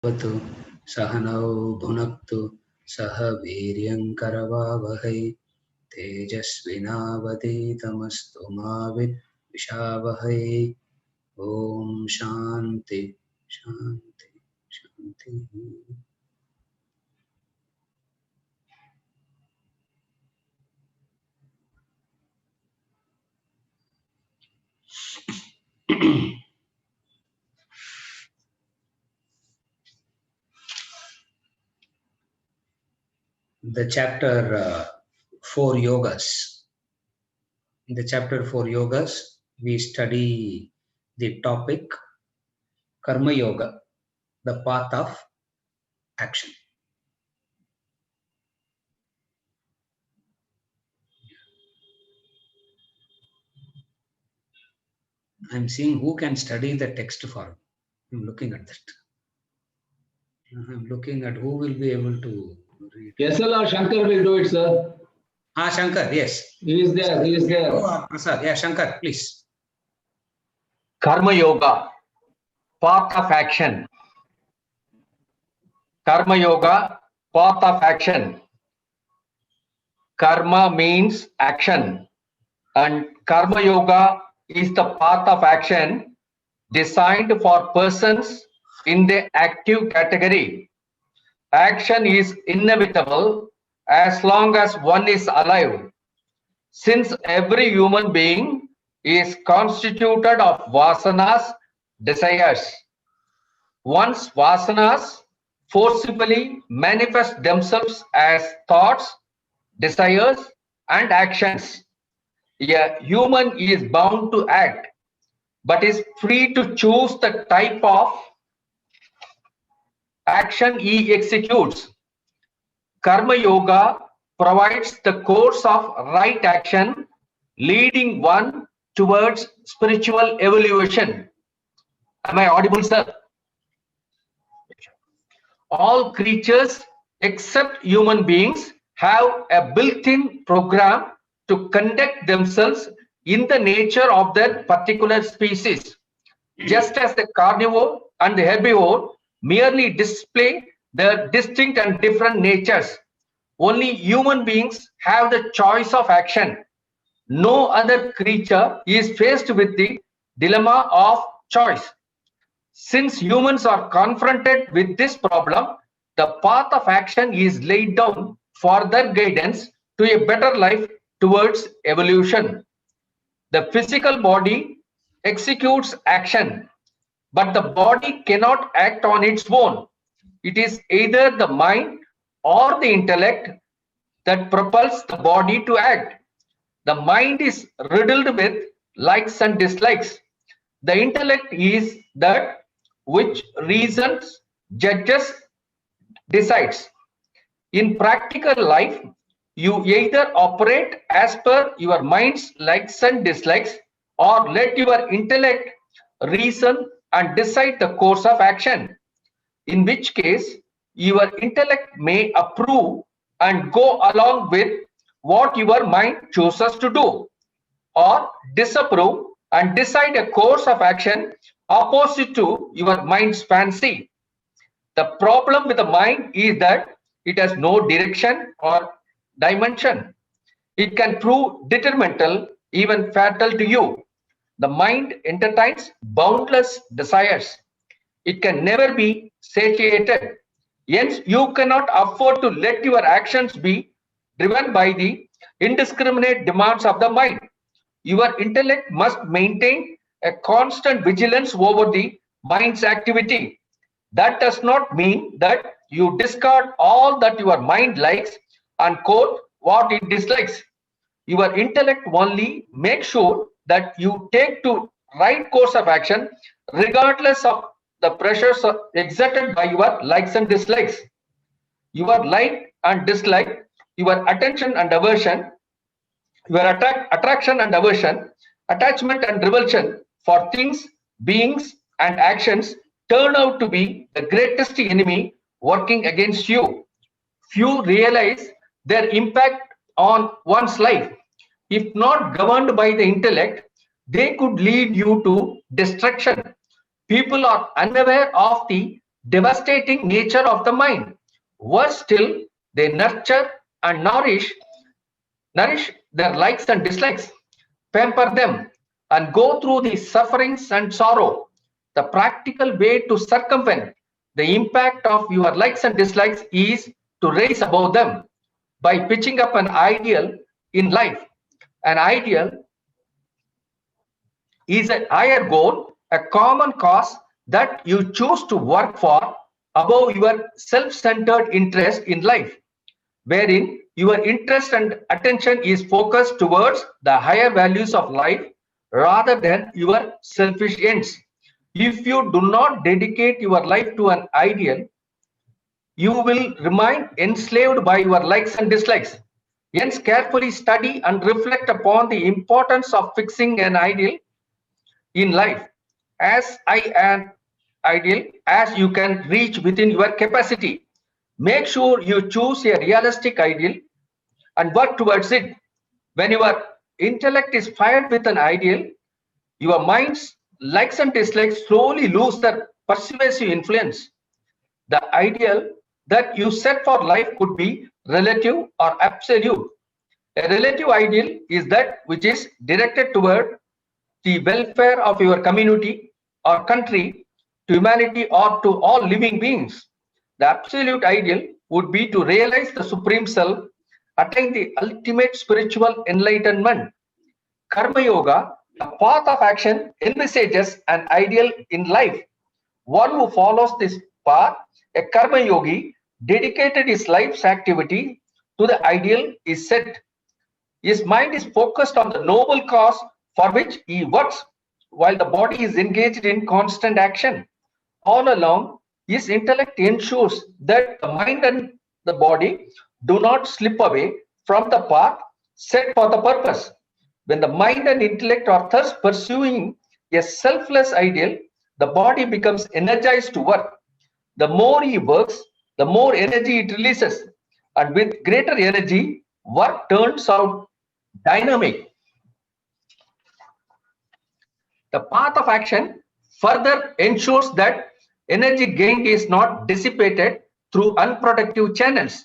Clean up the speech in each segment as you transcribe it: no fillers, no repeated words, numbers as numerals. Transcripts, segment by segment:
भवतु सहनौ भुनक्तु सह वीर्यङ्करवावहै तेजस्विनावधीतमस्तु मा विद्विषावहै। ॐ शान्ति शान्ति शान्तिः। The chapter 4 yogas. In the chapter 4 yogas, we study the topic Karma Yoga, the path of action. I'm seeing who can study the text for me. I'm looking at that. I'm looking at who will be able to read. SLR Shankar will do it, sir. Shankar, yes. He is there. He is there. Prasad, yeah, Shankar, please. Karma Yoga, path of action. Karma Yoga, path of action. Karma means action, and Karma Yoga is the path of action designed for persons in the active category. Action is inevitable as long as one is alive. Since every human being is constituted of vasanas, desires. Once vasanas forcibly manifest themselves as thoughts, desires, and actions, a human is bound to act, but is free to choose the type of action he executes. Karma Yoga provides the course of right action, leading one towards spiritual evolution. Am I audible, sir? All creatures except human beings have a built-in program to conduct themselves in the nature of their particular species. Just as the carnivore and the herbivore merely display their distinct and different natures, only human beings have the choice of action. No other creature is faced with the dilemma of choice. Since humans are confronted with this problem, the path of action is laid down for their guidance to a better life towards evolution. The physical body executes action, but the body cannot act on its own. It is either the mind or the intellect that propels the body to act. The mind is riddled with likes and dislikes. The intellect is that which reasons, judges, decides. In practical life, you either operate as per your mind's likes and dislikes, or let your intellect reason and decide the course of action. In which case, your intellect may approve and go along with what your mind chooses to do, or disapprove and decide a course of action opposite to your mind's fancy. The problem with the mind is that it has no direction or dimension. It can prove detrimental, even fatal to you. The mind entertains boundless desires. It can never be satiated. Hence, you cannot afford to let your actions be driven by the indiscriminate demands of the mind. Your intellect must maintain a constant vigilance over the mind's activity. That does not mean that you discard all that your mind likes and quote what it dislikes. Your intellect only makes sure that you take to right course of action regardless of the pressures exerted by your likes and dislikes. Your like and dislike, your attention and aversion, your attraction and aversion, attachment and revulsion for things, beings, and actions turn out to be the greatest enemy working against you. Few realize their impact on one's life. If not governed by the intellect, they could lead you to destruction. People are unaware of the devastating nature of the mind. Worse still, they nurture and nourish their likes and dislikes, pamper them, and go through the sufferings and sorrow. The practical way to circumvent the impact of your likes and dislikes is to rise above them by pitching up an ideal in life. An ideal is a higher goal, a common cause that you choose to work for above your self-centered interest in life, wherein your interest and attention is focused towards the higher values of life rather than your selfish ends. If you do not dedicate your life to an ideal, you will remain enslaved by your likes and dislikes. Hence, carefully study and reflect upon the importance of fixing an ideal in life as an ideal as you can reach within your capacity. Make sure you choose a realistic ideal and work towards it. When your intellect is fired with an ideal, your mind's likes and dislikes slowly lose their persuasive influence. The ideal that you set for life could be relative or absolute. A relative ideal is that which is directed toward the welfare of your community or country, to humanity, or to all living beings. The absolute ideal would be to realize the Supreme Self, attain the ultimate spiritual enlightenment. Karma Yoga, the path of action, envisages an ideal in life. One who follows this path, a Karma Yogi, dedicated his life's activity to the ideal is set. His mind is focused on the noble cause for which he works, while the body is engaged in constant action. All along, his intellect ensures that the mind and the body do not slip away from the path set for the purpose. When the mind and intellect are thus pursuing a selfless ideal, the body becomes energized to work. The more he works, the more energy it releases, and with greater energy, work turns out dynamic. The path of action further ensures that energy gained is not dissipated through unproductive channels.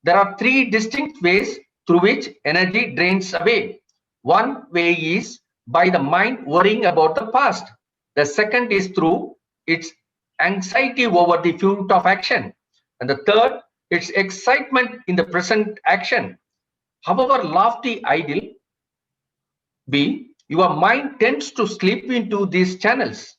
There are three distinct ways through which energy drains away. One way is by the mind worrying about the past. The second is through its anxiety over the future of action. And the third, its excitement in the present action. However lofty ideal be, your mind tends to slip into these channels.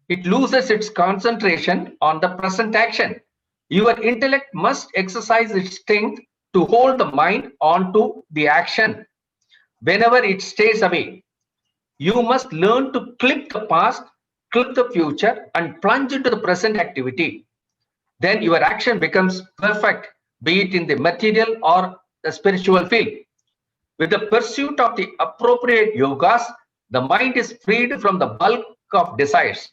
It loses its concentration on the present action. Your intellect must exercise its strength to hold the mind onto the action whenever it stays away. You must learn to clip the past, clip the future, and plunge into the present activity. Then your action becomes perfect, be it in the material or the spiritual field. With the pursuit of the appropriate yogas, the mind is freed from the bulk of desires.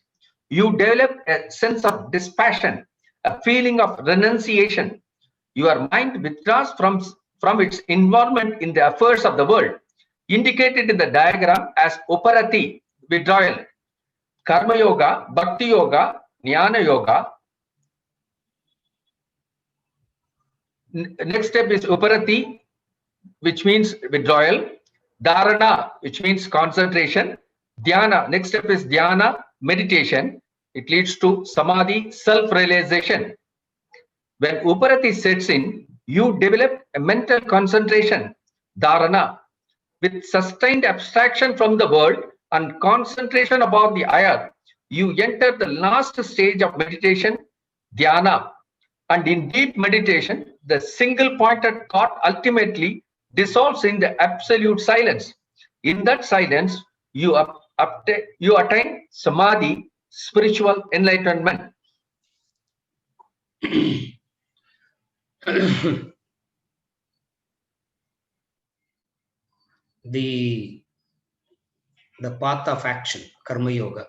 You develop a sense of dispassion, a feeling of renunciation. Your mind withdraws from its involvement in the affairs of the world, indicated in the diagram as uparati, withdrawal. Karma Yoga, Bhakti Yoga, Jnana Yoga. Next step is uparati, which means withdrawal. Dharana, which means concentration. Dhyana, next step is dhyana, meditation. It leads to samadhi, self-realization. When uparati sets in, you develop a mental concentration, dharana, with sustained abstraction from the world and concentration upon the higher. You enter the last stage of meditation, dhyana. And in deep meditation, the single-pointed thought ultimately dissolves in the absolute silence. In that silence, you attain samadhi, spiritual enlightenment. The path of action, Karma Yoga.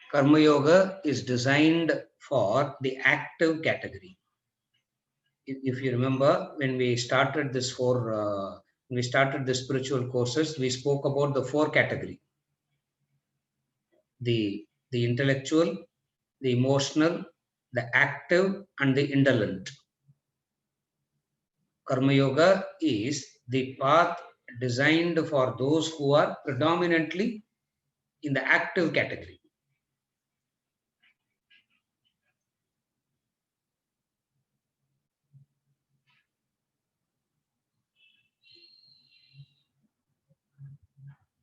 Karma Yoga is designed for the active category. if you remember, when we started this when we started the spiritual courses, we spoke about the 4 category: the intellectual, the emotional, the active, and the indolent. Karma Yoga is the path designed for those who are predominantly in the active category.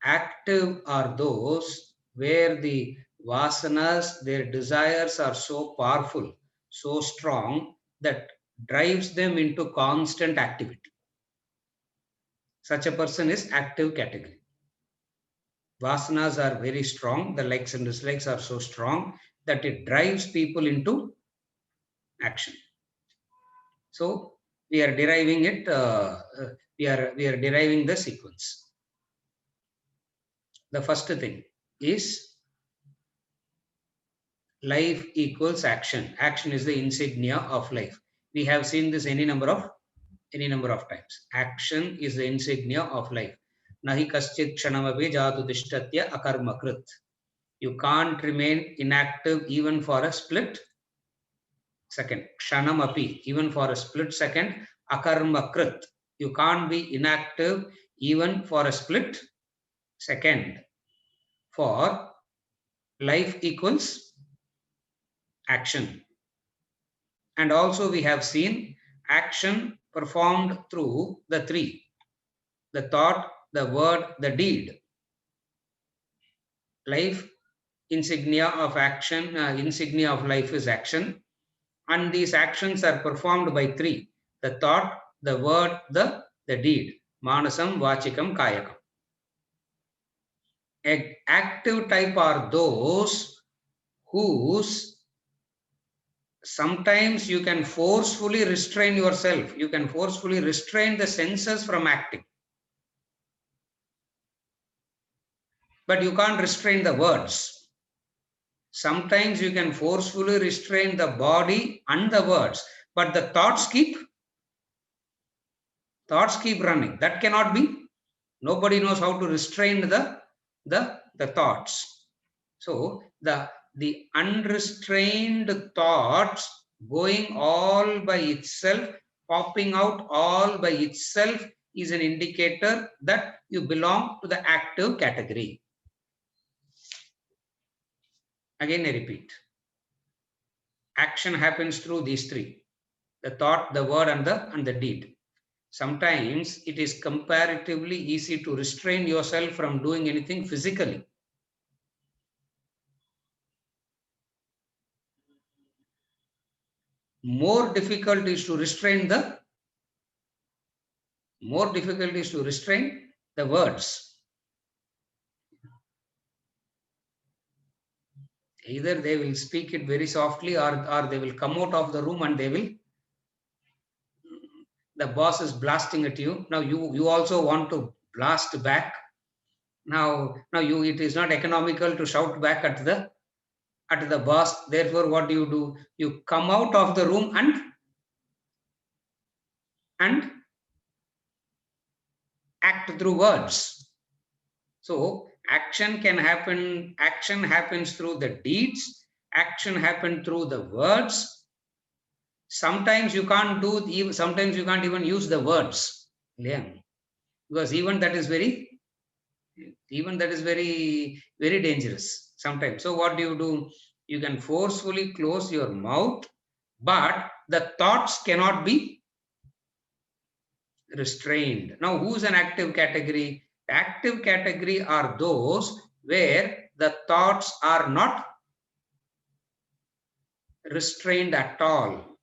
Active are those where the vasanas, their desires are so powerful, so strong that drives them into constant activity. Such a person is active category. Vasanas are very strong, the likes and dislikes are so strong that it drives people into action. So we are deriving it, we are deriving the sequence. The first thing is life equals action. Action is the insignia of life. We have seen this any number of times. Action is the insignia of life. Nahi kaschit kshanamapi jatu tishtatya akarmakrit. You can't remain inactive even for a split second. Kshanamapi, even for a split second. Akarmakrit. You can't be inactive even for a split second. For life equals action. And also we have seen action performed through the 3: the thought, the word, the deed. Life, insignia of action, insignia of life is action, and these actions are performed by 3: the thought, the word, the deed. Manasam, Vachikam, Kayakam. Active type are those whose sometimes you can forcefully restrain yourself. You can forcefully restrain the senses from acting. But you can't restrain the words. Sometimes you can forcefully restrain the body and the words, but the thoughts keep running. That cannot be. Nobody knows how to restrain the thoughts. So the unrestrained thoughts going all by itself, popping out all by itself, is an indicator that you belong to the active category. Again, I repeat. Action happens through these 3: the thought, the word, and the deed. Sometimes it is comparatively easy to restrain yourself from doing anything physically. More difficult is to restrain the words. Either they will speak it very softly, or they will come out of the room and the boss is blasting at you. Now you also want to blast back. Now it is not economical to shout back at the boss. Therefore, what do? You come out of the room and act through words. So action happens through the deeds, action happens through the words. Sometimes you can't even use the words. Yeah. Because even that is very, very dangerous sometimes. So what do? You can forcefully close your mouth, but the thoughts cannot be restrained. Now, who's an active category? Active category are those where the thoughts are not restrained at all.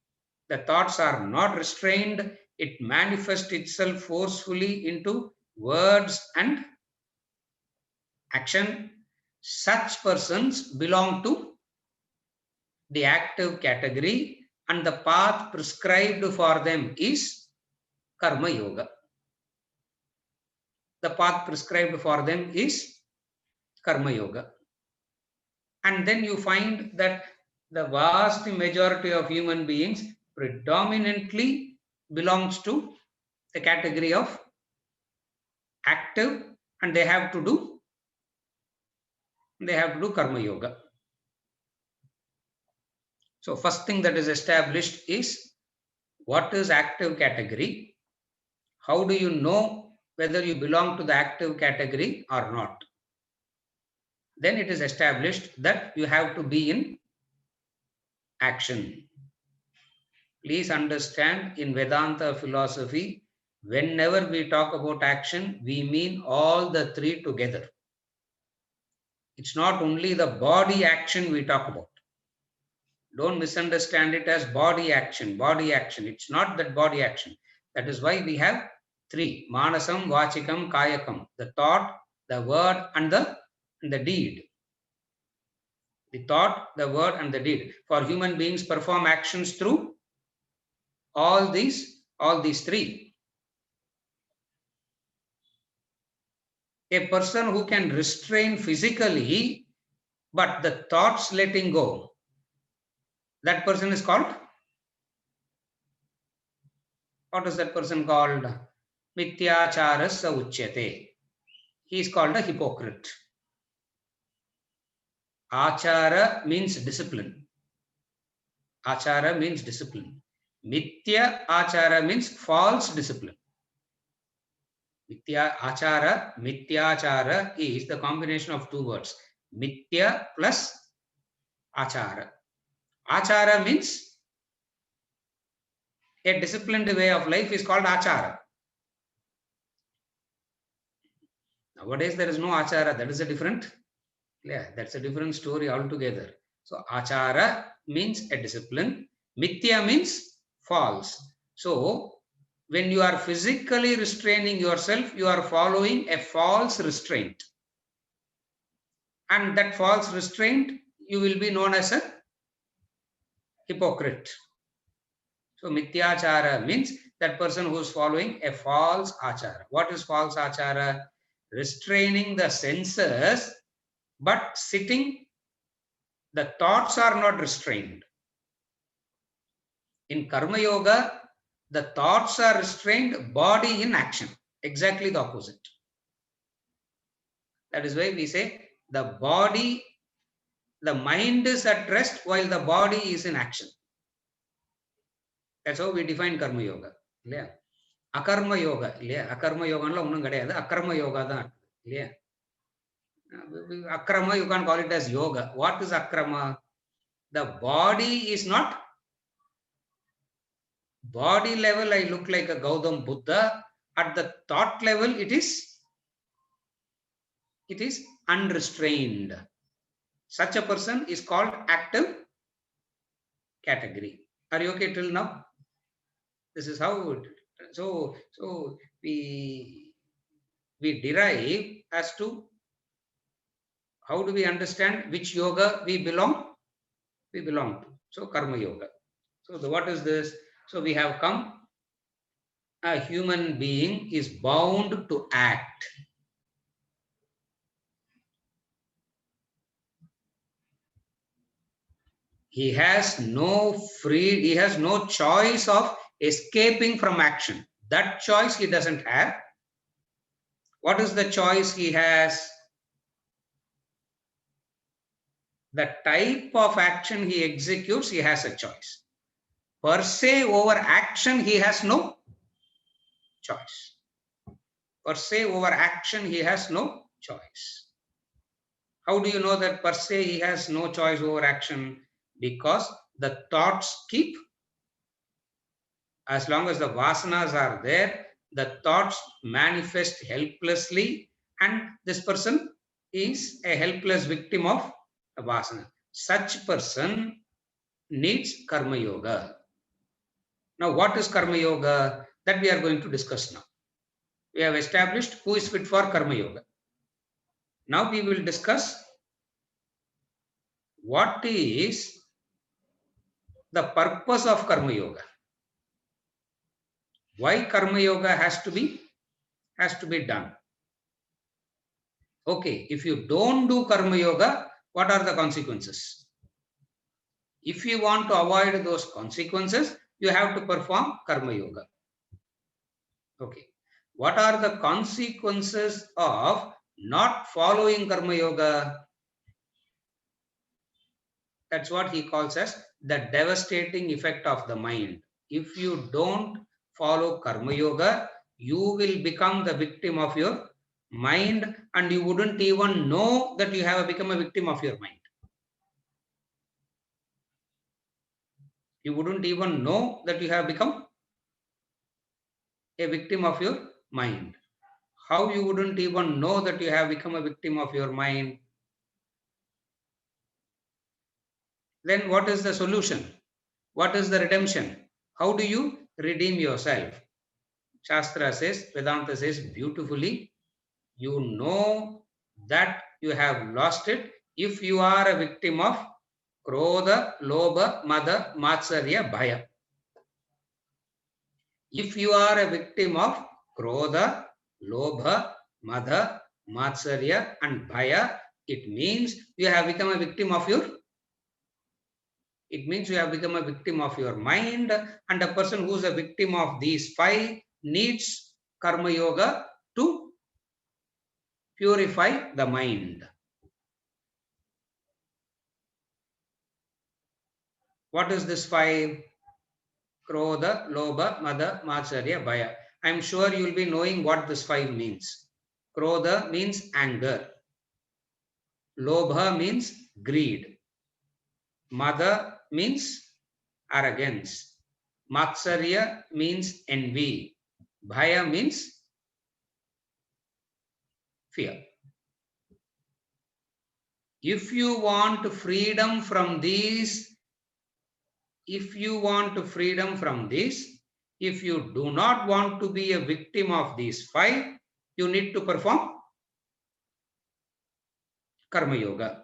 The thoughts are not restrained. It manifests itself forcefully into words and action. Such persons belong to the active category, and the path prescribed for them is Karma Yoga. The path prescribed for them is Karma Yoga. And then you find that the vast majority of human beings predominantly belongs to the category of active, and they have to do karma yoga. So first thing that is established is what is active category. How do you know whether you belong to the active category or not? Then it is established that you have to be in action. Please understand, in Vedanta philosophy, whenever we talk about action, we mean all the three together. It's not only the body action we talk about. Don't misunderstand it as body action, body action. It's not that body action. That is why we have three: manasam, vachikam, kayakam. The thought, the word, and the deed. The thought, the word, and the deed. For human beings, perform actions through all these three. A person who can restrain physically, but the thoughts letting go, that person is called, what is that person called? Mithyacharasya uchyate. He is called a hypocrite. Achara means discipline. Achara means discipline. Mithya achara means false discipline. Mithyachara is the combination of two words. Mithya plus achara. Achara means a disciplined way of life is called achara. Nowadays there is no achara. That is a different, that's a different story altogether. So achara means a discipline. Mithya means false. So when you are physically restraining yourself, you are following a false restraint. And that false restraint, you will be known as a hypocrite. So mithyachara means that person who is following a false achara. What is false achara? Restraining the senses, but sitting, the thoughts are not restrained. In Karma Yoga, the thoughts are restrained, body in action. Exactly the opposite. That is why we say the body, the mind is at rest while the body is in action. That's how we define Karma Yoga. Akarma Yoga. Akarma Yoga Akarma Yoga. Akrama, you can call it as yoga. What is akrama? The body is not body level. I look like a Gautam Buddha. At the thought level, it is unrestrained. Such a person is called active category. Are you okay till now? This is how it, so we derive as to how do we understand which yoga we belong to. So Karma Yoga. So what is this? So we have come, a human being is bound to act. He has no choice of escaping from action. That choice he doesn't have. What is the choice he has? The type of action he executes, he has a choice. Per se over action, he has no choice. Per se over action, he has no choice. How do you know that per se he has no choice over action? Because the thoughts keep, as long as the vasanas are there, the thoughts manifest helplessly, and this person is a helpless victim of a vasana. Such person needs Karma Yoga. Now, what is Karma Yoga? That we are going to discuss now. We have established who is fit for Karma Yoga. Now we will discuss what is the purpose of Karma Yoga. Why Karma Yoga has to be done. Okay, if you don't do Karma Yoga, what are the consequences? If you want to avoid those consequences, you have to perform Karma Yoga. Okay. What are the consequences of not following Karma Yoga? That's what he calls as the devastating effect of the mind. If you don't follow Karma Yoga, you will become the victim of your mind, and you wouldn't even know that you have become a victim of your mind. You wouldn't even know that you have become a victim of your mind. How you wouldn't even know that you have become a victim of your mind? Then what is the solution? What is the redemption? How do you redeem yourself? Shastra says, Vedanta says beautifully, you know that you have lost it if you are a victim of Krodha, Lobha, Mada, Matsarya, Bhaya. If you are a victim of Krodha, Lobha, Mada, Matsarya and Bhaya, it means you have become a victim of your mind, and a person who is a victim of these five needs Karma Yoga to purify the mind. What is this five? Krodha, Lobha, Mada, Matsarya, Bhaya. I am sure you will be knowing what this five means. Krodha means anger. Lobha means greed. Mada means arrogance. Matsarya means envy. Bhaya means fear. If you want freedom from these, if you do not want to be a victim of these five, you need to perform Karma Yoga.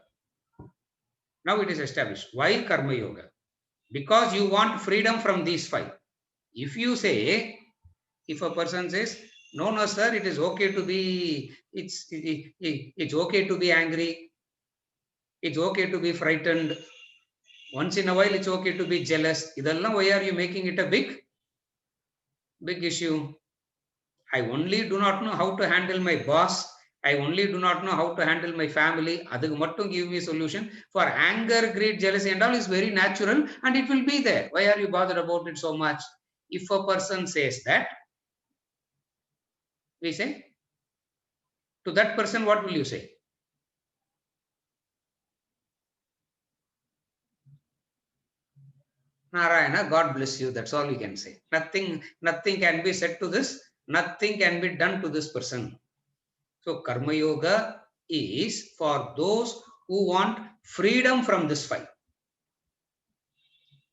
Now it is established. Why Karma Yoga? Because you want freedom from these five. If a person says, no, sir, it is okay to be, it's okay to be angry. It's okay to be frightened. Once in a while, it's okay to be jealous. Why are you making it a big issue? I only do not know how to handle my boss. I only do not know how to handle my family. Adhu mattum give me a solution. For anger, greed, jealousy and all is very natural and it will be there. Why are you bothered about it so much? If a person says that, we say, to that person, what will you say? Narayana, God bless you. That's all we can say. Nothing can be said to this. Nothing can be done to this person. So Karma Yoga is for those who want freedom from this five.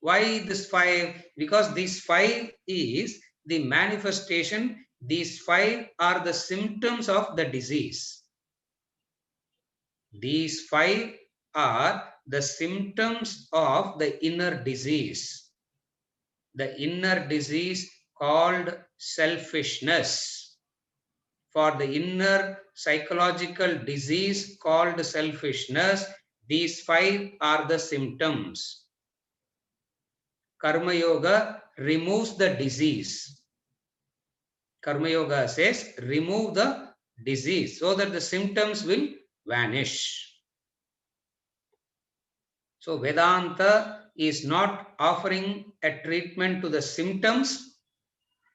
Why this five? Because these five is the manifestation. These five are the symptoms of the disease. These five are the symptoms of the inner disease. The inner disease called selfishness. For the inner psychological disease called selfishness, these five are the symptoms. Karma Yoga removes the disease. Karma Yoga says, remove the disease so that the symptoms will vanish. So Vedanta is not offering a treatment to the symptoms.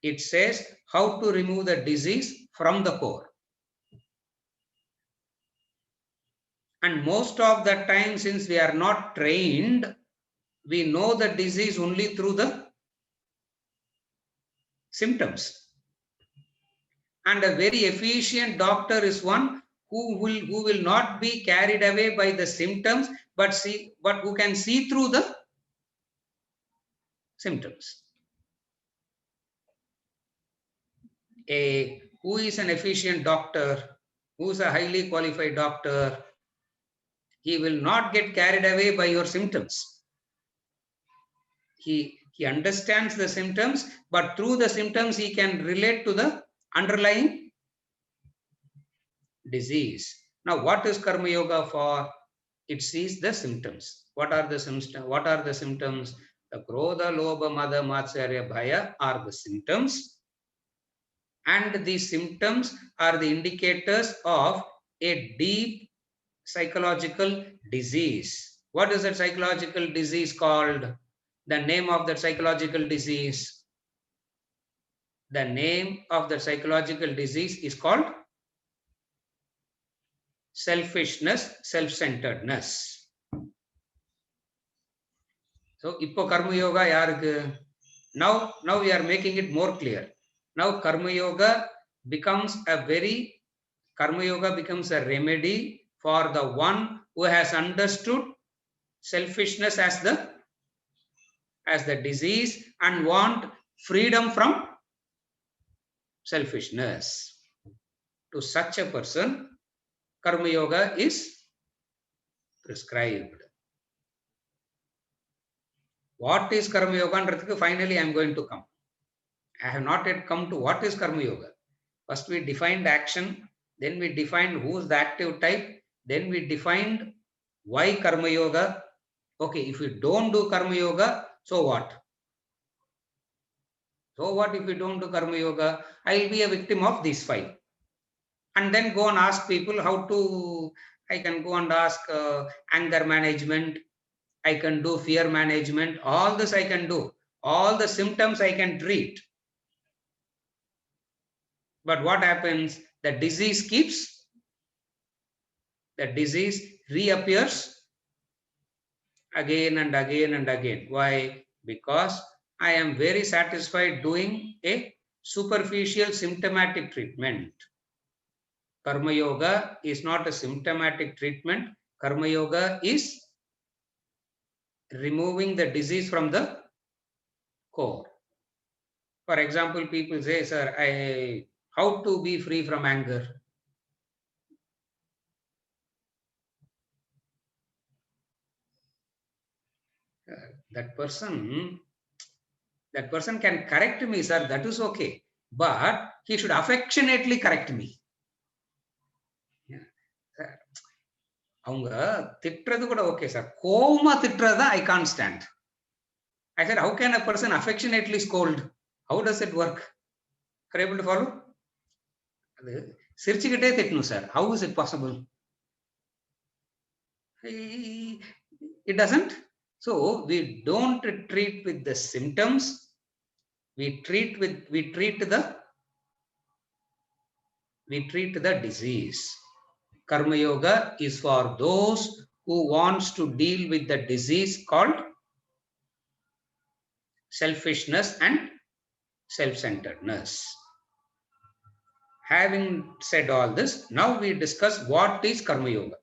It says how to remove the disease from the core. And most of the time, since we are not trained, we know the disease only through the symptoms. And a very efficient doctor is one who will not be carried away by the symptoms, but who can see through the symptoms. Who is an efficient doctor, who is a highly qualified doctor, he will not get carried away by your symptoms. He understands the symptoms, but through the symptoms he can relate to the underlying disease. Now, what is Karma Yoga for? It sees the symptoms. What are the symptoms? The Krodha, Lobha, Mada, Matsarya, Bhaya are the symptoms. and these symptoms are the indicators of a deep psychological disease. What is that psychological disease called? The name of that psychological disease. The name of the psychological disease is called selfishness, self-centeredness. So, இப்போ karma yoga யாருக்கு? Now we are making it more clear. Now karma yoga becomes a remedy for the one who has understood selfishness as the disease and want freedom from selfishness. To such a person, karma yoga is prescribed. What is karma yoga? Finally, I am going to come. I have not yet come to what is karma yoga. First, we defined action, then we defined who is the active type, then we defined why karma yoga. Okay, if we don't do karma yoga, so what? So what if we don't do karma yoga? I will be a victim of these 5. And then go and ask people how to, I can go and ask anger management, I can do fear management, all this I can do. All the symptoms I can treat. But what happens? The disease reappears again and again and again. Why? Because I am very satisfied doing a superficial symptomatic treatment. Karma yoga is not a symptomatic treatment. Karma yoga is removing the disease from the core. For example, people say, sir, how to be free from anger? That person can correct me, sir, that is okay. But he should affectionately correct me. அவங்க திட்டுறது கூட okay sir, கோவமா திட்டுறது I can't stand. I said, how can a person affectionately scold? How does it work? Are you able to follow? அது சிரிச்சுக்கிட்டே திட்டணும் sir. How is it possible? It doesn't. So we don't treat with the symptoms. We treat the disease. Karma yoga is for those who wants to deal with the disease called selfishness and self-centeredness. Having said all this, now we discuss what is karma yoga.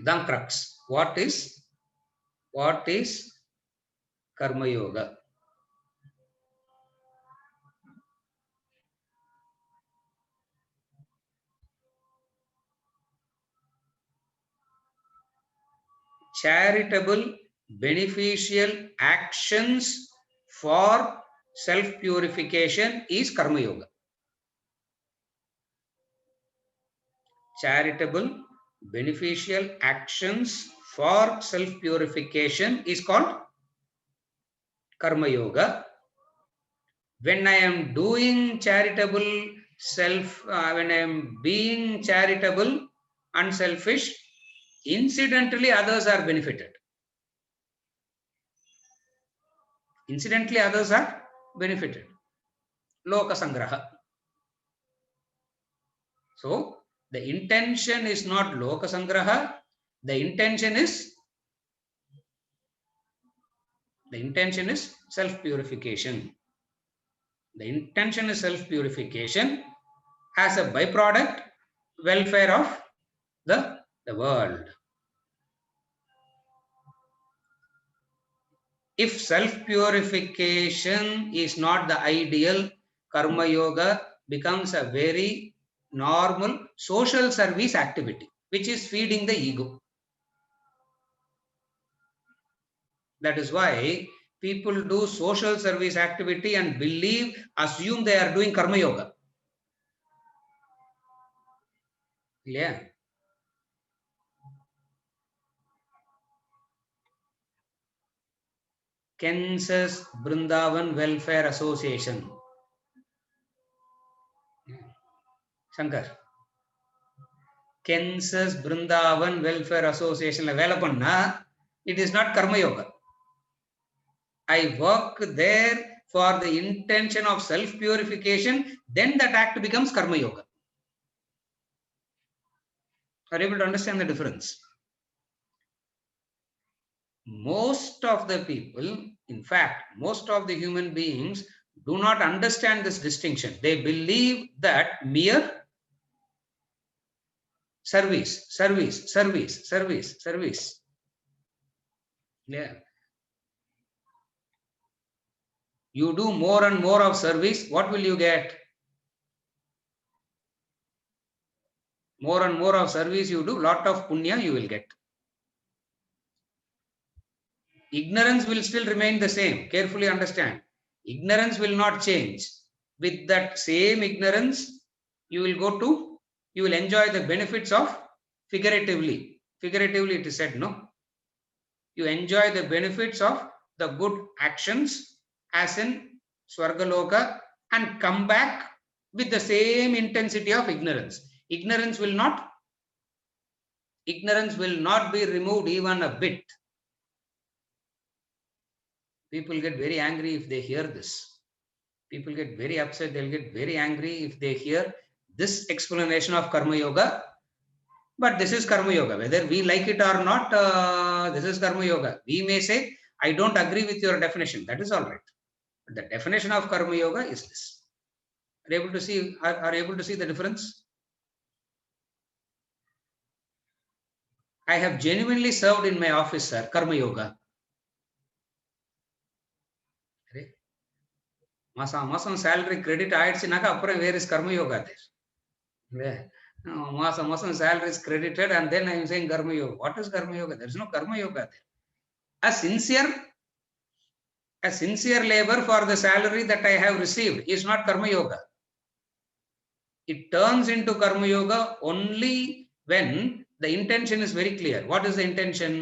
Idan crux. What is karma yoga? Charitable, beneficial actions for self-purification is karma yoga. Charitable, beneficial actions for self-purification is called karma yoga. When I am doing charitable when I am being charitable, unselfish, incidentally others are benefited. Incidentally others are benefited. Loka sangraha. So the intention is not loka sangraha. The intention is self-purification. The intention is self-purification. As a byproduct, welfare of the world. If self-purification is not the ideal, karma yoga becomes a very normal social service activity, which is feeding the ego. That is why people do social service activity and assume they are doing karma yoga. Yeah. Kansas Brindavan Welfare Association. Shankar. Kansas Brindavan Welfare Association வேலை பண்ணா it is not karma yoga. I work there for the intention of self purification, then that act becomes karma yoga. Are you able to understand the difference? Most of the people, in fact, most of the human beings do not understand this distinction. They believe that mere service. Yeah. You do more and more of service, what will you get? More and more of service you do, lot of punya you will get. Ignorance will still remain the same. Carefully understand. Ignorance will not change. With that same ignorance, you will enjoy the benefits of figuratively. Figuratively it is said, no? You enjoy the benefits of the good actions as in Swargaloka and come back with the same intensity of ignorance. Ignorance will not be removed even a bit. People get very angry if they hear this. People get very upset, they'll get very angry if they hear this explanation of Karma Yoga. But this is Karma Yoga. Whether we like it or not, this is Karma Yoga. We may say, I don't agree with your definition. That is all right. But the definition of Karma Yoga is this. Are you able to see the difference? I have genuinely served in my office, sir, Karma Yoga. மாசம் salary credit ஆயிடுச்சுனாக்கா அப்புறம் where is Karma Yoga there? மாசம் salary is credited and then I am saying Karma Yoga. What is Karma Yoga? There is no Karma Yoga there. A sincere labor for the salary that I have received is not Karma Yoga. It turns into Karma Yoga only when the intention is very clear. What is the intention?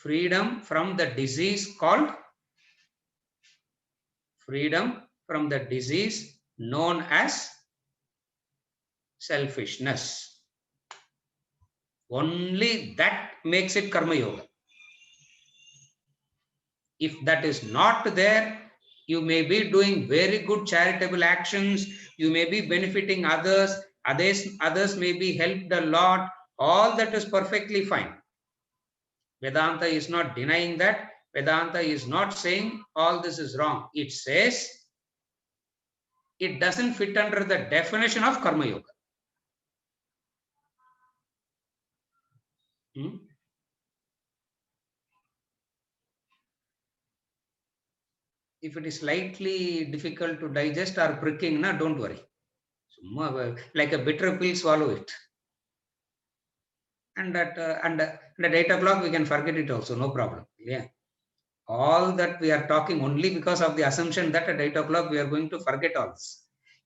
Freedom from the disease called known as selfishness. Only that makes it Karma Yoga. If that is not there, you may be doing very good charitable actions, you may be benefiting others may be helped a lot, all that is perfectly fine. Vedanta is not denying that. Vedanta is not saying all this is wrong. It says it doesn't fit under the definition of Karma Yoga. If it is slightly difficult to digest or pricking, don't worry. Like a bitter pill, swallow it. And at 8 o'clock we can forget it also, no problem. Yeah. All that we are talking only because of the assumption that at 8 o'clock we are going to forget all this.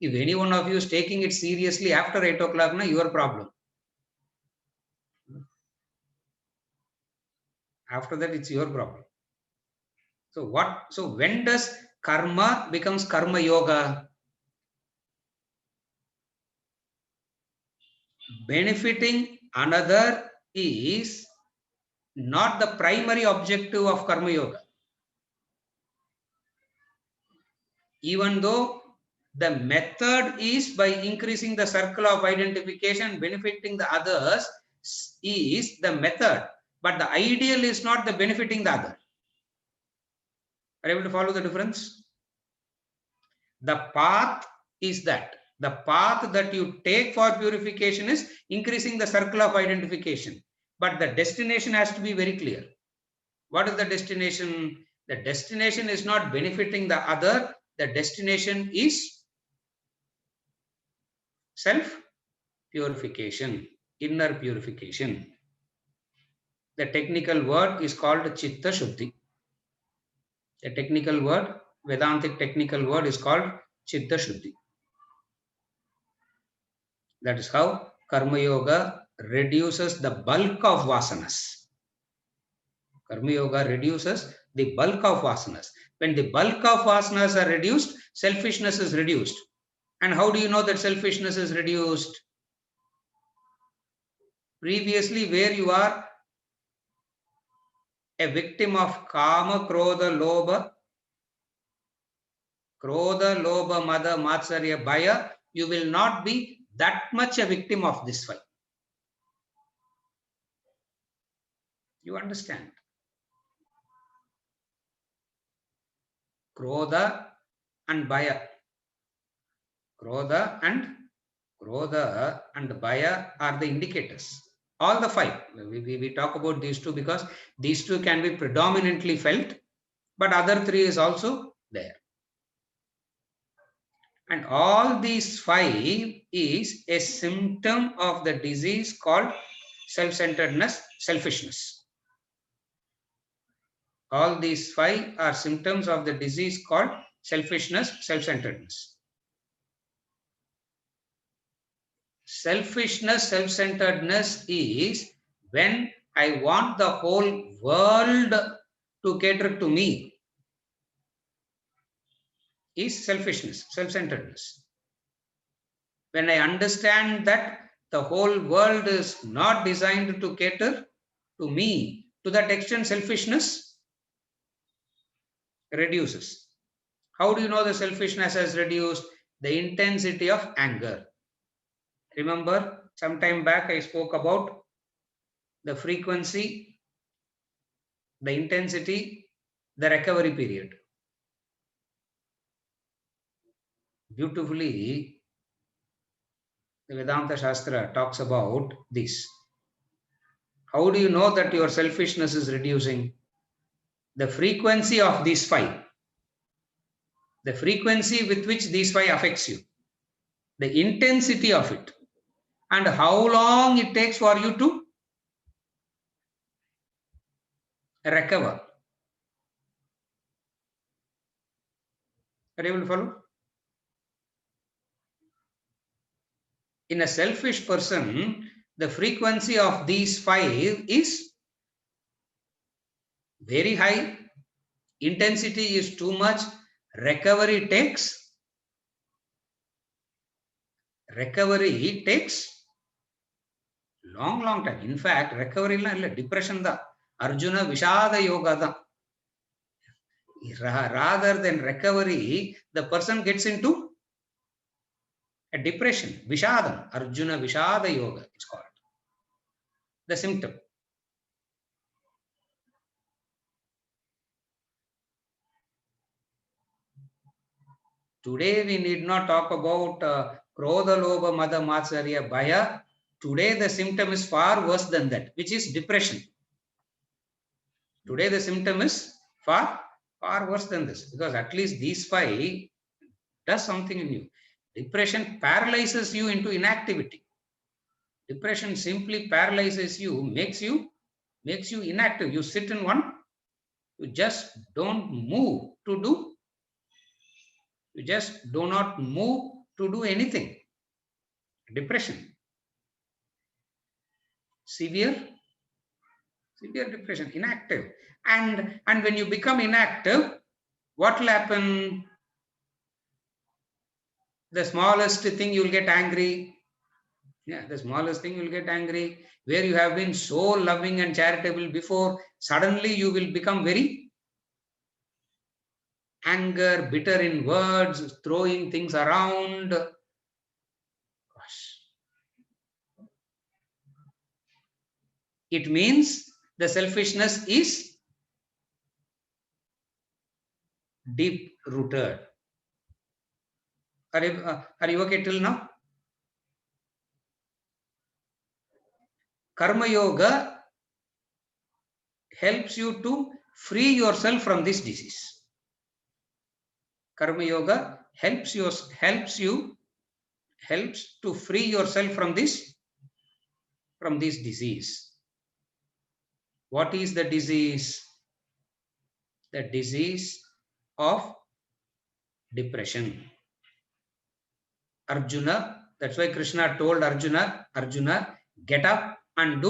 If any one of you is taking it seriously after 8 o'clock, your problem. After that, it's your problem. So when does karma becomes Karma Yoga? Benefiting another is not the primary objective of Karma Yoga. Even though the method is by increasing the circle of identification, benefiting the others is the method, but the ideal is not the benefiting the other. Are you able to follow the difference? The path is that. The path that you take for purification is increasing the circle of identification. But the destination has to be very clear. What is the destination? The destination is not benefiting the other. The destination is self-purification, inner purification. The technical word is called Chitta Shuddhi. The technical word, Vedantic technical word is called Chitta Shuddhi. That is how Karma Yoga reduces the bulk of vasanas. Karma Yoga reduces the bulk of vasanas. When the bulk of vasanas are reduced, selfishness is reduced. And how do you know that selfishness is reduced? Previously, where you are a victim of kama, krodha, lobha, mada, matsarya, bhaya, you will not be that much a victim of this five. You understand? Krodha and bhaya. Krodha and bhaya are the indicators. All the five. We talk about these two because these two can be predominantly felt, but other three is also there. And all these five is a symptom of the disease called self-centeredness, selfishness. All these five are symptoms of the disease called selfishness, self-centeredness. Selfishness, self-centeredness is when I want the whole world to cater to me, is selfishness, self-centeredness. When I understand that the whole world is not designed to cater to me, to that extent selfishness reduces. How do you know the selfishness has reduced? The intensity of anger. Remember, some time back I spoke about the frequency, the intensity, the recovery period. Beautifully, the Vedanta Shastra talks about this. How do you know that your selfishness is reducing? The frequency of these five. The frequency with which these five affects you. The intensity of it. And how long it takes for you to recover. Are you able to follow? In a selfish person, the frequency of these five is very high, intensity is too much, recovery takes long time. In fact, recovery is depression da. Arjuna Vishada Yoga da. Rather than recovery, the person gets into a depression, Vishadam, Arjuna Vishada Yoga, it's called. The symptom. Today we need not talk about Krodha, Lobha, Mada, Matsarya, Bhaya. Today the symptom is far worse than that, which is depression. Today the symptom is far worse than this, because at least these five does something in you. Depression paralyzes you into inactivity. Depression simply paralyzes you, makes you inactive. You sit in one, you just don't move to do. You just do not move to do anything. Depression. Severe depression, inactive. And when you become inactive, what will happen? The smallest thing you will get angry. Yeah, the smallest thing you will get angry. Where you have been so loving and charitable before, suddenly you will become very anger, bitter in words, throwing things around. Gosh. It means the selfishness is deep rooted. Are you okay till now? Karma Yoga helps you to free yourself from this disease. Karma Yoga helps to free yourself from this disease. What is the disease? The disease of depression. Arjuna, that's why Krishna told Arjuna, get up and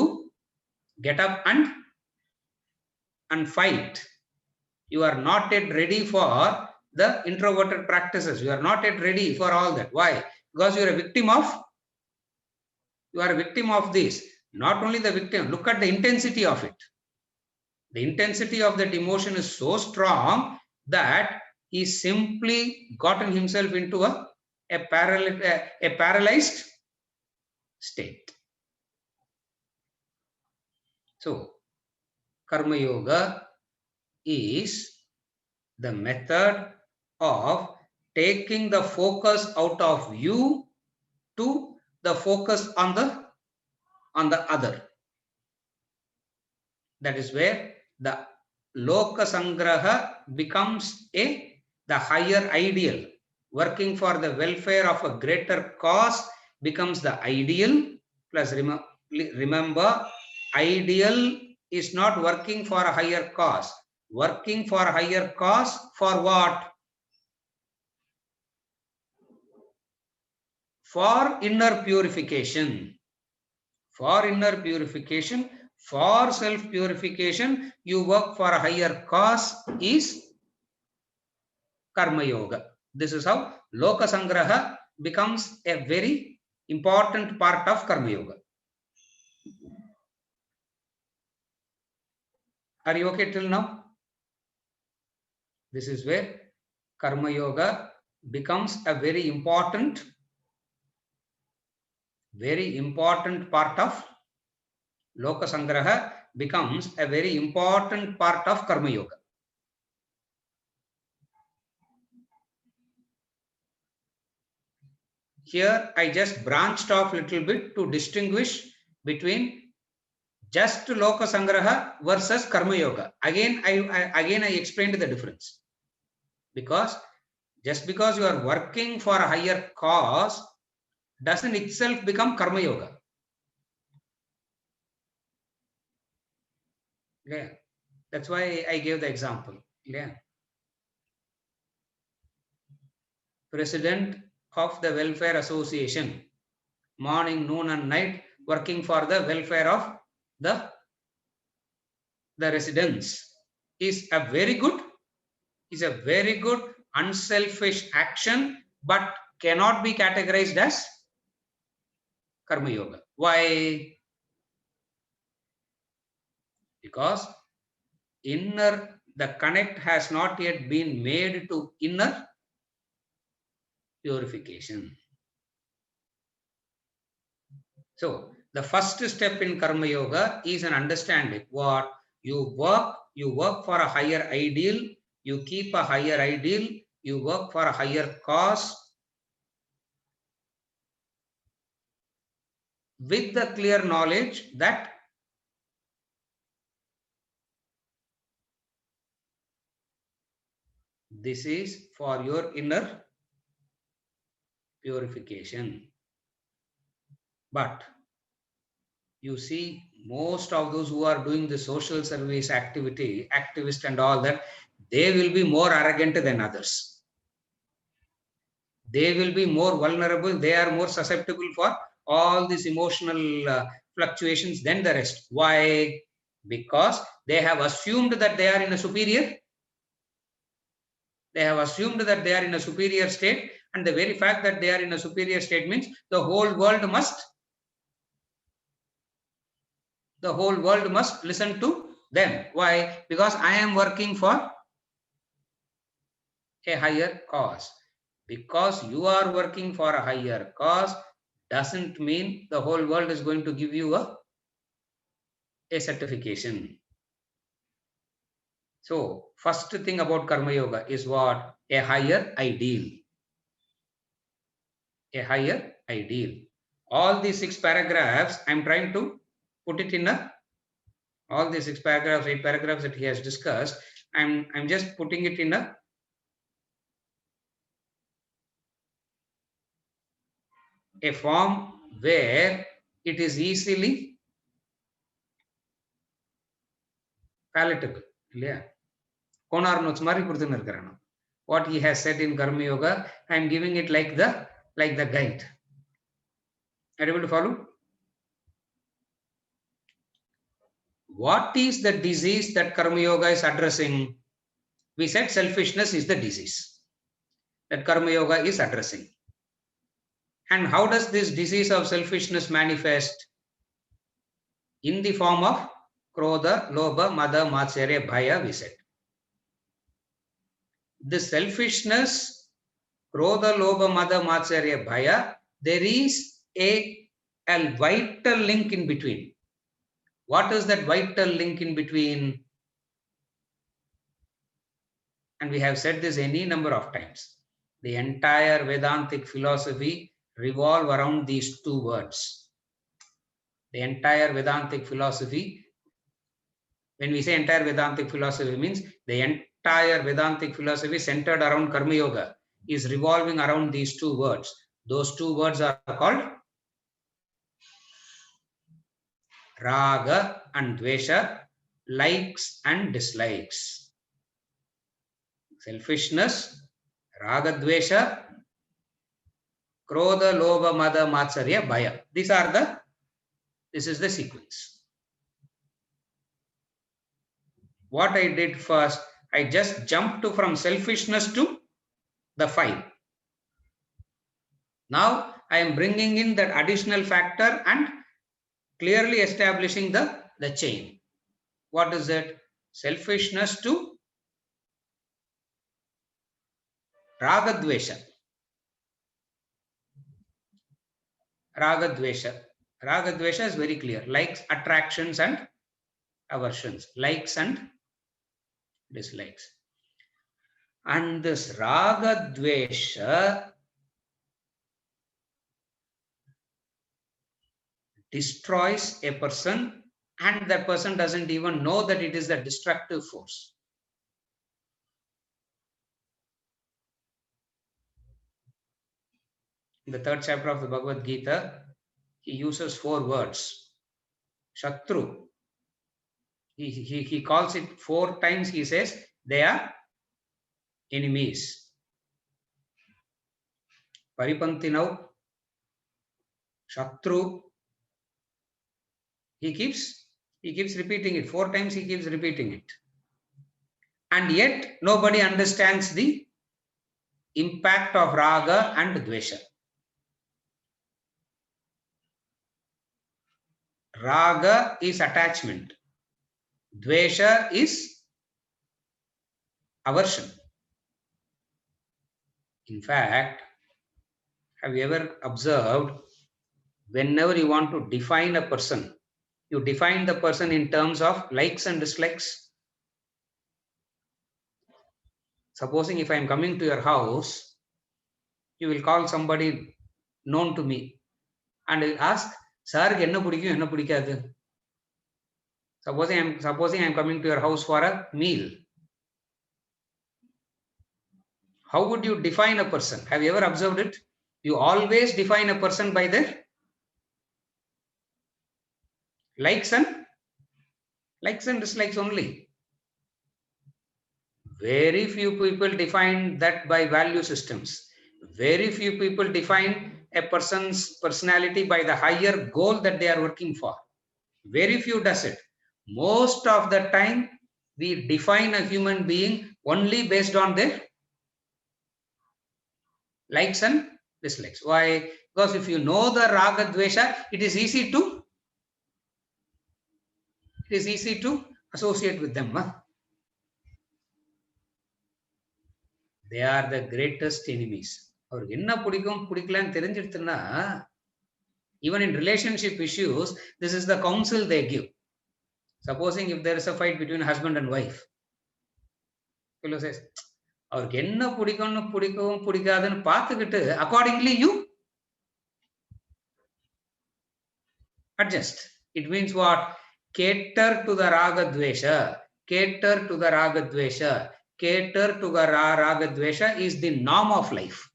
fight. You are not yet ready for the introverted practices. You are not yet ready for all that. Why? Because you are a victim of this. Not only the victim, look at the intensity of it. The intensity of that emotion is so strong that he simply gotten himself into a paralyzed state. So, Karma Yoga is the method of taking the focus out of you to the focus on the other. That is where the Loka Sangraha becomes the higher ideal. Working for the welfare of a greater cause becomes the ideal. Plus remember, ideal is not working for a higher cause. Working for a higher cause for what? For inner purification. For inner purification, for self-purification, you work for a higher cause is Karma Yoga. This is how Loka Sangraha becomes a very important part of Karma Yoga. Are you okay till now? This is where Karma Yoga becomes a very important part of Loka Sangraha becomes a very important part of Karma Yoga. Here I just branched off a little bit to distinguish between just Loka Sangraha versus Karma Yoga. Again I explained the difference. Because just because you are working for a higher cause doesn't itself become Karma Yoga. Yeah. That's why I gave the example. Yeah. President of the Welfare Association, morning, noon and night, working for the welfare of the residents is a very good unselfish action, but cannot be categorized as Karma Yoga. Why? Because the connect has not yet been made to inner purification. So the first step in Karma Yoga is an understanding what you work for a higher ideal, you keep a higher ideal, you work for a higher cause with the clear knowledge that this is for your inner purification. But you see, most of those who are doing the social service activity, activist and all that, they will be more arrogant than others. They will be more vulnerable. They are more susceptible for all these emotional fluctuations than the rest. Why? Because they have assumed that they are in a superior. They have assumed that they are in a superior state, and the very fact that they are in a superior state means the whole world must listen to them. Why? Because I am working for a higher cause. Because you are working for a higher cause doesn't mean the whole world is going to give you a certification. So first thing about Karma Yoga is what? A higher ideal. A higher ideal. All these 6 paragraphs, I'm trying to put it in all these 6 paragraphs, 8 paragraphs that he has discussed, I'm just putting it in a form where it is easily palatable. Yeah. Konar notes mari kuduthunnirukran. What he has said in Karma Yoga, I'm giving it like the guide. Are you able to follow? What is the disease that Karma Yoga is addressing? We said selfishness is the disease that Karma Yoga is addressing. And how does this disease of selfishness manifest? In the form of Krodha, Lobha, Mada, Matsarya, Bhaya, we said. This selfishness, Krodha, Lobha, Mada, Matsarya, Bhaya, there is a vital link in between. What is that vital link in between? And we have said this any number of times. The entire Vedantic philosophy revolves around these two words. The entire Vedantic philosophy, when we say entire Vedantic philosophy, means the entire Vedantic philosophy centered around Karma Yoga is revolving around these two words. Those two words are called Raga and Dvesha, likes and dislikes. Selfishness, Raga Dvesha, Krodha, Lobha, Mada, Matsarya, Bhaya. This is the sequence. What I did first, I just jumped from selfishness to the 5. Now I am bringing in that additional factor and clearly establishing the chain. What is it? Selfishness to Raga Dvesha. Raga Dvesha. Raga Dvesha is very clear. Likes, attractions and aversions. Likes and dislikes. And this Raga Dvesha destroys a person, and that person doesn't even know that it is the destructive force. In the 3rd chapter of the Bhagavad Gita, he uses 4 words. Shatru. He calls it 4 times. He says they are enemies. Paripantinau, Shatru. He keeps repeating it 4 times. He keeps repeating it, and yet nobody understands the impact of Raga and Dvesha. Raga is attachment. Dvesha is aversion. In fact, have you ever observed, whenever you want to define a person, you define the person in terms of likes and dislikes? Supposing if I am coming to your house, you will call somebody known to me and ask, Sir, enna pudikkum, enna pudikadhu? Supposing I am coming to your house for a meal. How would you define a person? Have you ever observed it? You always define a person by their likes and dislikes only. Very few people define that by value systems. Very few people define a person's personality by the higher goal that they are working for. Very few does it. Most of the time, we define a human being only based on their likes and dislikes. Why? Because if you know the Raga Dvesha, it is easy to associate with them. Huh? They are the greatest enemies. Even in relationship issues, this is the counsel they give. Supposing if there is a fight between husband and wife, fellow says, accordingly you adjust. It means what? Cater to the Raga Dvesha. Cater to the Raga Dvesha. Cater to the Raga Dvesha is the norm of life.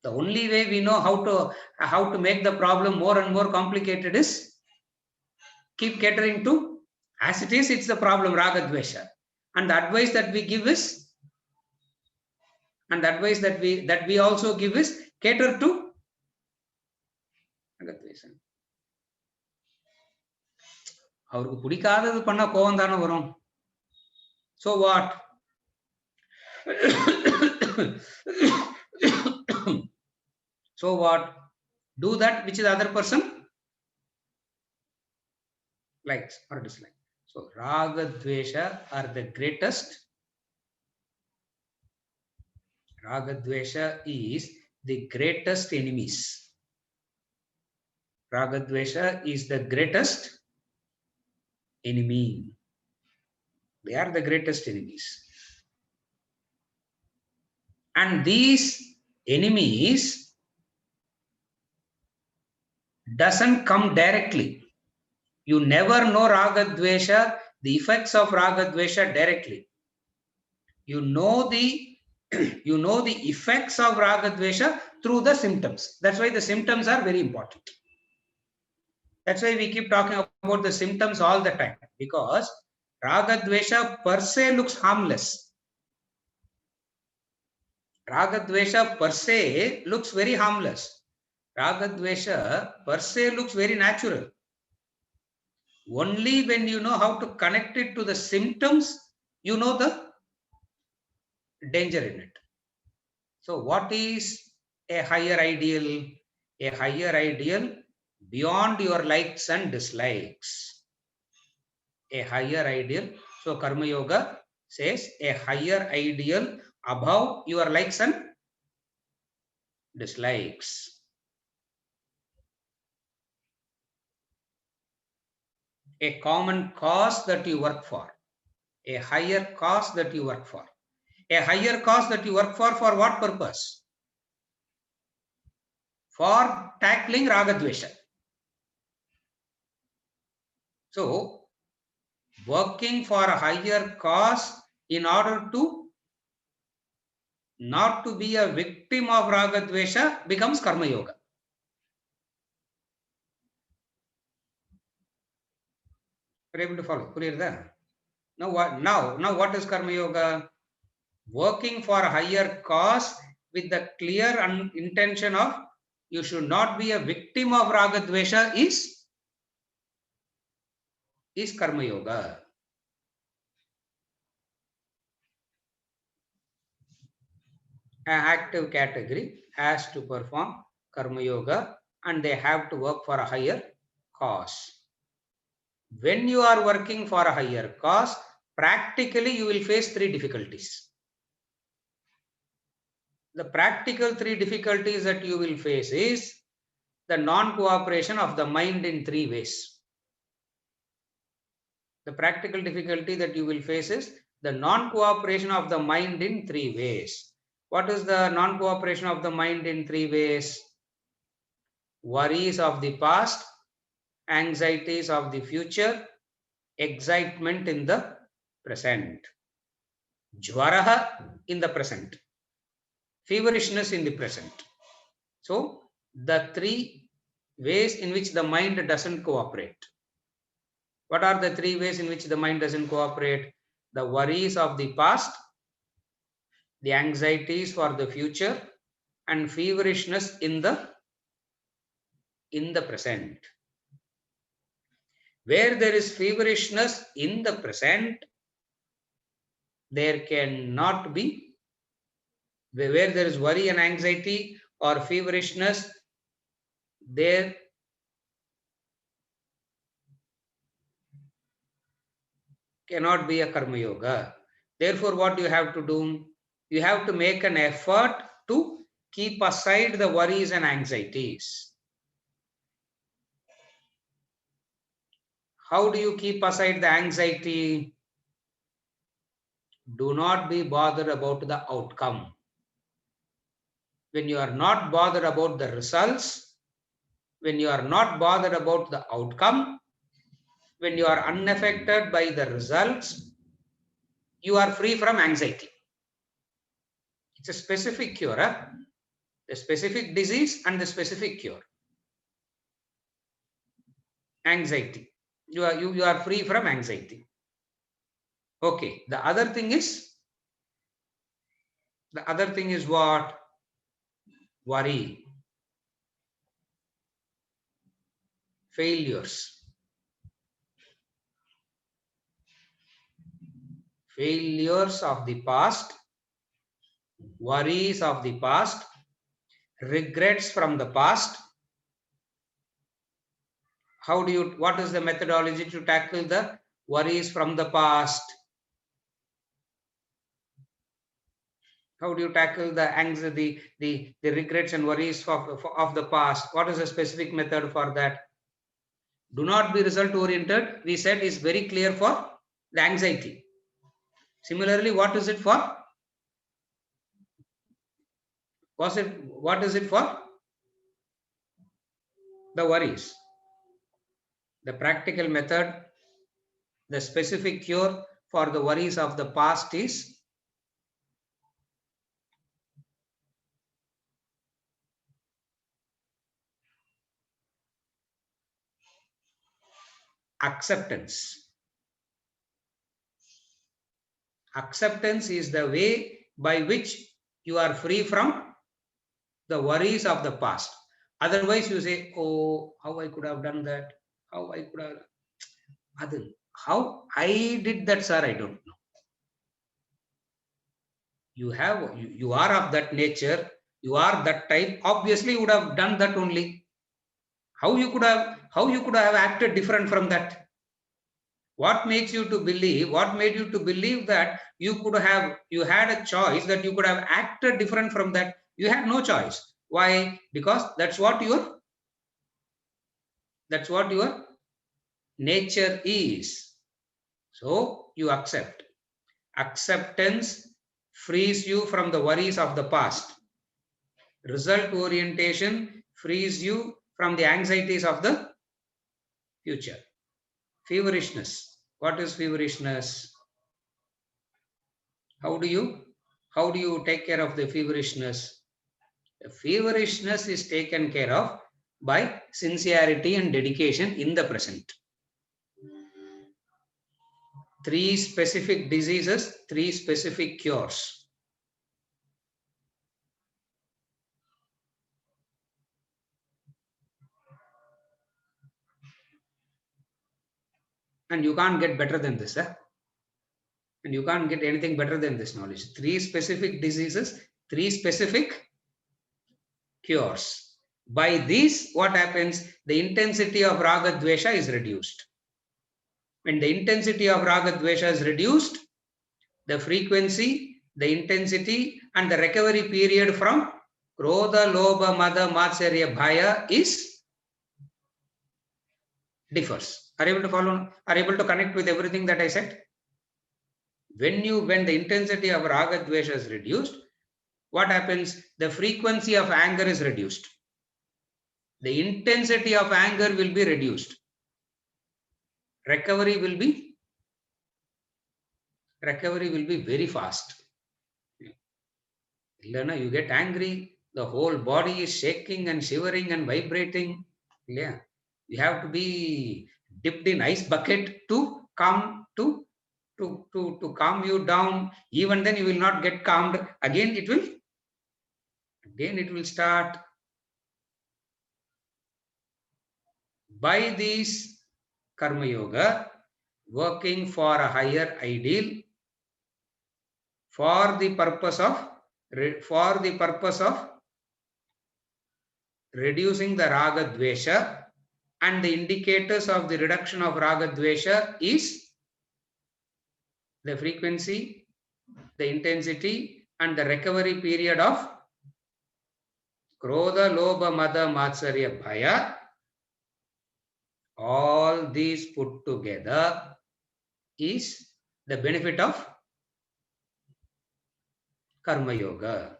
The only way we know how to make the problem more and more complicated is keep catering to, as it is, it's the problem, Raga Dvesha. And the advice that we give is, and the advice that we also give is, cater to Raga Dvesha. அவருக்கு பிடிக்காதது பண்ணா கோவம் தானே வரும். So what? So what? Do that which the other person likes or dislikes. So raga dvesha are the greatest. Raga dvesha is the greatest enemies. Raga dvesha is the greatest enemy. They are the greatest enemies. And these enemies doesn't come directly. You never know raga dvesha, the effects of raga dvesha directly. You know the effects of raga dvesha through the symptoms. That's why the symptoms are very important. That's why we keep talking about the symptoms all the time, because raga dvesha per se looks harmless. Raga dvesha per se looks very harmless. Raga dvesha per se looks very natural. Only when you know how to connect it to the symptoms, you know the danger in it. So what is a higher ideal? A higher ideal beyond your likes and dislikes. A higher ideal. So Karma Yoga says a higher ideal above your likes and dislikes. A common cause that you work for. A higher cause that you work for. A higher cause that you work for what purpose? For tackling raga dvesha. So working for a higher cause in order to not to be a victim of raga dvesha becomes karma yoga. Are you able to follow? Clear that? Now what is karma yoga? Working for a higher cause with the clear intention of you should not be a victim of raga dvesha is karma yoga. An active category has to perform karma yoga and they have to work for a higher cause. When you are working for a higher cause, practically you will face three difficulties. The practical three difficulties that you will face is the non-cooperation of the mind in three ways. The practical difficulty that you will face is the non-cooperation of the mind in three ways. What is the non-cooperation of the mind in three ways? Worries of the past, anxieties of the future, excitement in the present. Jvaraha in the present. Feverishness in the present. So, the three ways in which the mind doesn't cooperate. What are the three ways in which the mind doesn't cooperate? The worries of the past, the anxieties for the future, and feverishness in the present. Where there is feverishness in the present, there cannot be, where there is worry and anxiety or feverishness, there cannot be a karma yoga. Therefore, what you have to do? You have to make an effort to keep aside the worries and anxieties. How do you keep aside the anxiety? Do not be bothered about the outcome. When you are not bothered about the results, when you are not bothered about the outcome, when you are unaffected by the results, you are free from anxiety. It's a specific cure, the specific disease and the specific cure. Anxiety. You are free from anxiety. Okay. The other thing is what? Worry. Failures. Failures of the past, worries of the past, regrets from the past. What is the methodology to tackle the worries from the past? How do you tackle the anxiety, the regrets and worries of the past? What is a specific method for that? Do not be result oriented. We said is very clear for the anxiety. Similarly, what is it for? What is it for? The worries. The practical method, the specific cure for the worries of the past is acceptance. Acceptance is the way by which you are free from the worries of the past. Otherwise, you say, oh, how I could have done that? How I could have. How I did that, sir, I don't know. You are of that nature, you are that type. Obviously, you would have done that only. How you could have acted different from that? What makes you to believe? What made you to believe that you had a choice, that you could have acted different from that? You had no choice. Why? Because that's what your nature is. So you accept. Acceptance frees you from the worries of the past. Result orientation frees you from the anxieties of the future. Feverishness. What is feverishness? How do you take care of the feverishness? The feverishness is taken care of by sincerity and dedication in the present. 3 specific diseases, 3 specific cures. And you can't get better than this. And you can't get anything better than this knowledge. 3 specific diseases, 3 specific cures. By these, what happens? The intensity of raga dvesha is reduced. When the intensity of raga dvesha is reduced, the frequency, the intensity, and the recovery period from krodha, lobha, mada, matsarya, bhaya differs. Are you able to follow? Are you able to connect with everything that I said? When the intensity of raga dvesha is reduced, what happens? The frequency of anger is reduced. The intensity of anger will be reduced. Recovery will be very fast. You get angry, the whole body is shaking and shivering and vibrating. Yeah, you have to be dipped in ice bucket to calm you down. Even then, you will not get calmed. Again, it will start. By these karma yoga, working for a higher ideal, for the purpose of reducing the raga dvesha, and the indicators of the reduction of raga dvesha is the frequency, the intensity, and the recovery period of krodha, lobha, mada, matsarya, bhaya. All these put together is the benefit of karma yoga.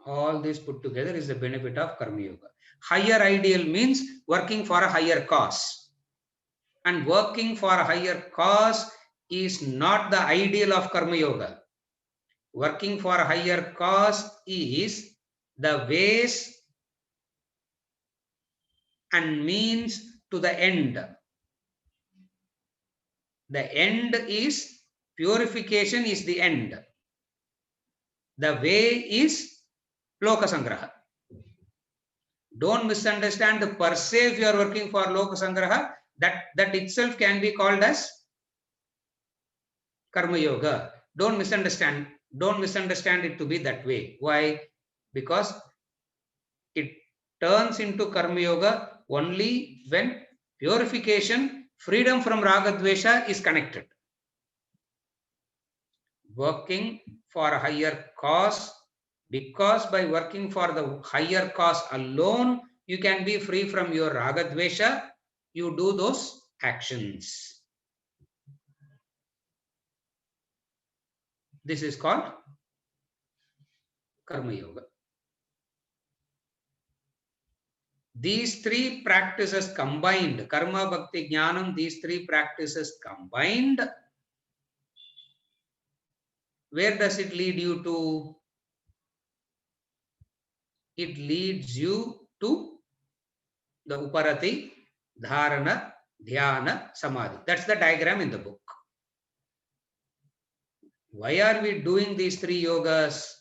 All this put together is the benefit of karma yoga. Higher ideal means working for a higher cause. And working for a higher cause is not the ideal of karma yoga. Working for a higher cause is the ways and means to the end. The end is purification, is the end. The way is loka sangraha. Don't misunderstand the per se. If you are working for loka sangraha, that itself can be called as karma yoga. Don't misunderstand. Don't misunderstand it to be that way. Why? Because it turns into Karma Yoga only when purification, freedom from Raga Dvesha is connected. Working for a higher cause, because by working for the higher cause alone, you can be free from your Raga Dvesha, you do those actions. This is called Karma Yoga. These three practices combined, Karma, Bhakti, Jnanam, these three practices combined, where does it lead you to? It leads you to the Uparati, Dharana, Dhyana, Samadhi. That's the diagram in the book. Why are we doing these three yogas?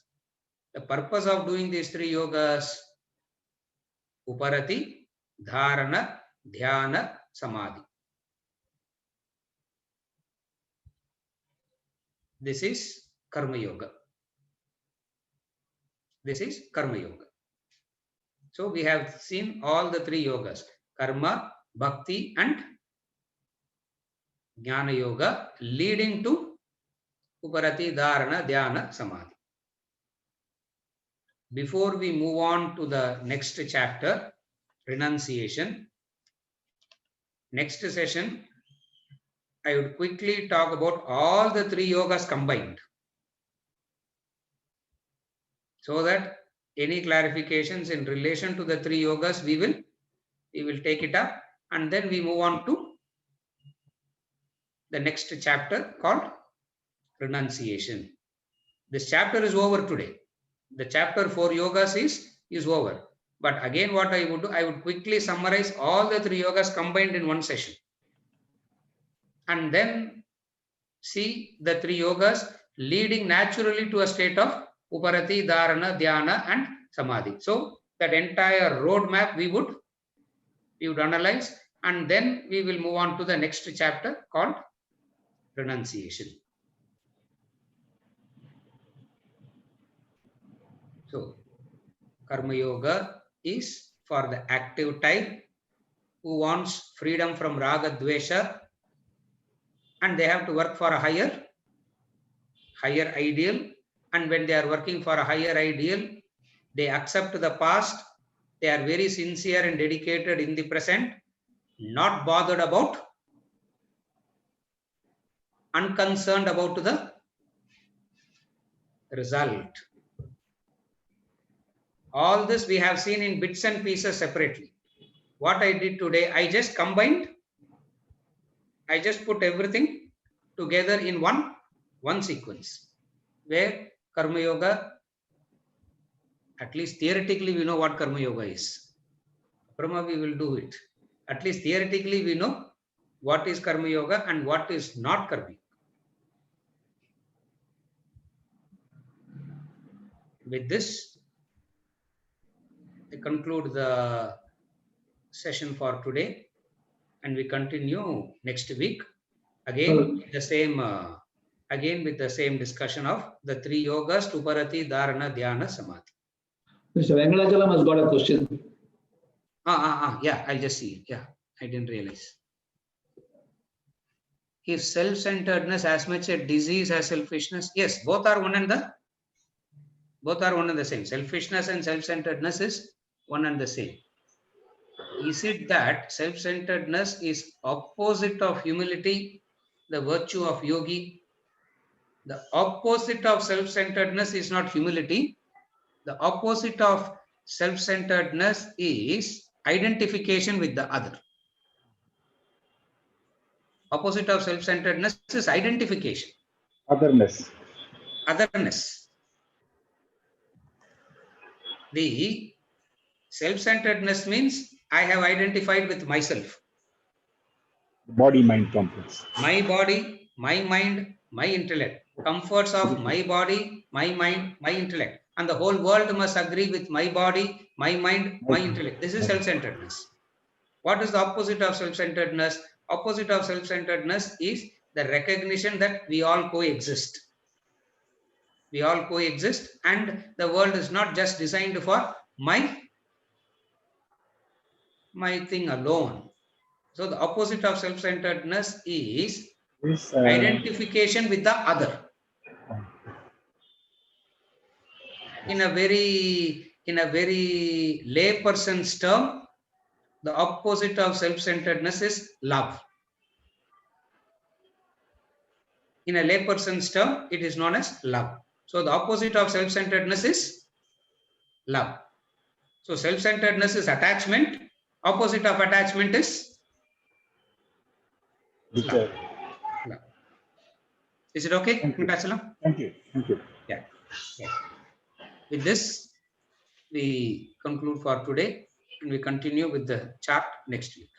The purpose of doing these three yogas, Uparati, Dharana, Dhyana, Samadhi. This is Karma Yoga. This is Karma Yoga. So we have seen all the three yogas, Karma, Bhakti and Jnana Yoga, leading to Uparati, Dharana, Dhyana, Samadhi. Before we move on to the next chapter, renunciation, next session, I would quickly talk about all the three yogas combined, so that any clarifications in relation to the three yogas, we will take it up, and then we move on to the next chapter called renunciation. This chapter is over today. The chapter 4 yogas is over. But again, what I would do, I would quickly summarize all the three yogas combined in one session, and then see the three yogas leading naturally to a state of Uparati, Dharana, Dhyana and Samadhi. So that entire roadmap we would analyze, and then we will move on to the next chapter called renunciation. So Karma Yoga is for the active type who wants freedom from Raga Dvesha, and they have to work for a higher ideal. And when they are working for a higher ideal, they accept the past, they are very sincere and dedicated in the present, not bothered about, unconcerned about the result. All this we have seen in bits and pieces separately. What I did today, I just combined, I just put everything together in one sequence, where Karma Yoga, at least theoretically we know what Karma Yoga is. Brahma, we will do it. At least theoretically we know what is Karma Yoga and what is not Karma Yoga. With this, I conclude the session for today, and we continue next week again with the same discussion of the three yogas, Uparati, Dharana, Dhyana, Samadhi. Mr. Venkatachalam has got a question. Yeah, I'll just see it. Yeah, I didn't realize. If self-centeredness as much a disease as selfishness, yes, both are one and the same. Selfishness and self-centeredness is one and the same. Is it that self-centeredness is opposite of humility, the virtue of yogi? The opposite of self-centeredness is not humility. The opposite of self-centeredness is identification with the other. Opposite of self-centeredness is identification. Otherness. The self-centeredness means I have identified with myself. Body-mind complex. My body, my mind, my intellect. Comforts of my body, my mind, my intellect. And the whole world must agree with my body, my mind, my intellect. This is self-centeredness. What is the opposite of self-centeredness? Opposite of self-centeredness is the recognition that we all coexist. We all coexist, and the world is not just designed for my thing alone. So the opposite of self-centeredness is This, identification with the other. In a very layperson's term, the opposite of self-centeredness is love. In a layperson's term, it is known as love. So the opposite of self-centeredness is love. So self-centeredness is attachment. Opposite of attachment is love. Love. Is it okay, Thank you. Venkatachalam? Thank you. Thank you. Yeah. With this, we conclude for today, and we continue with the chart next week.